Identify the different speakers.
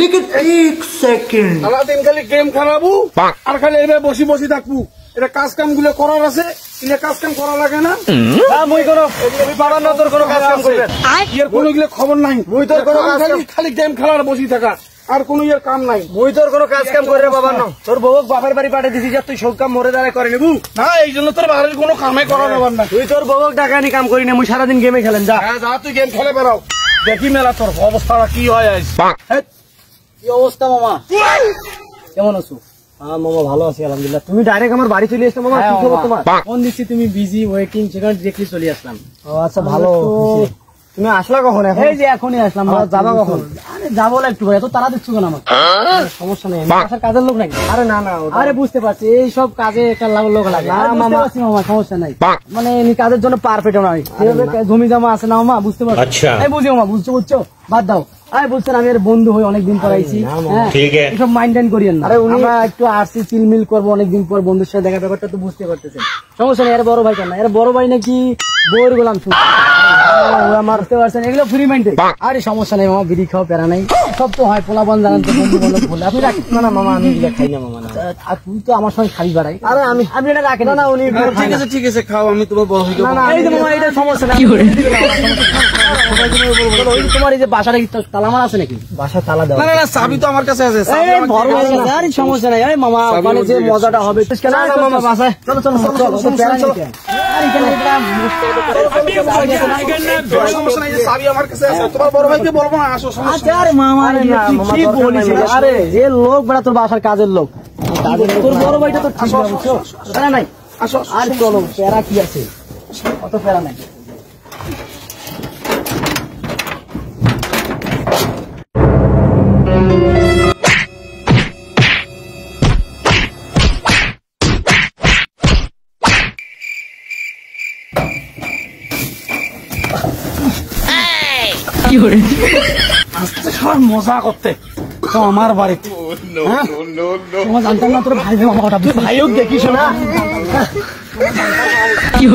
Speaker 1: लेकिन एक सेकंड
Speaker 2: সারাদিন খালি গেম খেলাবো আর খালি এভাবে বসি বসি থাকবো। এটা কাজ কাম গুলো করার আছে, এটা কাজ কাম করা লাগে না।
Speaker 3: মুই কোনো পাড়ার না তোর কোনো কাজ কাম করবে
Speaker 2: এর কোনো গুলো খবর নাই।
Speaker 3: মুই তোর কোনো কাজ
Speaker 2: খালি গেম খেলার বসি থাকা আর কোনো এর কাম নাই।
Speaker 3: মুই তোর কোনো কাজ কাম করে বাবার না। তোর বউ বাপের বাড়ি পাঠিয়ে দিছি যে তুই সব কাম মরে দাঁড়ায় করে নিবু
Speaker 2: না, এই জন্য তোর বাড়ির কোনো কামে করা যাবার না।
Speaker 3: তুই তোর বউ টাকা নি কাম করি না, মুই সারাদিন গেমে খেলেন যা।
Speaker 2: হ্যাঁ যা, তুই গেম খেলে বেড়াও। দেখি মেলা তোর অবস্থাটা কি হয় আজ।
Speaker 3: কি অবস্থা মামা, কেমন আছো? হ্যাঁ মামা ভালো আছি আলহামদুলিল্লাহ। তুমি ডাইরেক্ট আমার বাড়ি চলে এসছো মামা, কি খবর তোমার? ফোন দিচ্ছি তুমি বিজি ওয়েটিং, সেখানে দেখলি চলে আসলাম। ও আচ্ছা ভালো। তুমি আসলা কখন? এই যে এখনই আসলাম। যাবা কখন? আরে যাবো না একটু, এত তারা দিচ্ছ কেন আমার? সমস্যা নেই, বাসার কাজের লোক নাকি? আরে না না, আরে বুঝতে পারছি এই সব কাজে একটা লোক লাগে। মামা সমস্যা নাই, মানে এমনি কাজের জন্য পারফেক্ট নয়। জমি জমা আছে না মামা, বুঝতে পারছি। এই বুঝি মামা, বুঝছো বাদ দাও। আরে বুঝছেন আমি এর বন্ধু হই, অনেকদিন পর আইছি। এসব মাইন্ড করিয়েন না। আমরা একটু আসছি চিলমিল করবো অনেকদিন পর, বন্ধুর সাথে দেখা, ব্যাপারটা তো বুঝতে পারতেছেন। সমস্যা নেই। এর বড় ভাই কেন? এর বড় ভাই নাকি বউর গোলাম আমার, বুঝতে পারছেন? এগুলো ফ্রি মাইন্ডে। আরে সমস্যা নেই মামা, বিড়ি খাও, প্যারা নাই, সব তো হয়। পোলাপান জানান তো, বন্ধু বান্ধব বলে আপনি রাখেন না। না মামা আমি এগুলো খাই না মামা। আর তুই তো আমার সঙ্গে খালি বাড়াই। আরে আমি এটা রাখেন না। উনি
Speaker 2: ঠিক আছে খাও, আমি তোমার বড় হইতে।
Speaker 3: না এই যে মামা, এটা সমস্যা নেই। তোমার এই যে বাসাটা তালা মারা আছে নাকি? বাসা তালা দেওয়া?
Speaker 2: না চাবি তো আমার কাছে আছে।
Speaker 3: সমস্যা নাই। আরে মামা ওখানে যে মজাটা হবে। মামা বাসায় চলো চলো চলো।
Speaker 2: চাবি আমার কাছে আছে, তোমার বড় ভাইকে বলবো না আসো।
Speaker 3: আরে মামা কি বলিস? আরে যে লোক বেড়া তোর বাসার কাজের লোক, তোর বড় ভাইটা তো ঠিক না, বুঝছো? প্যারা নাই, আসো। আর চলো, প্যারা কি আছে, অত প্যারা নাই।
Speaker 2: মজা করতে তো আমার বাড়িতে তোমার জানতাম না তোর ভাই ভাইও দেখিস না। কি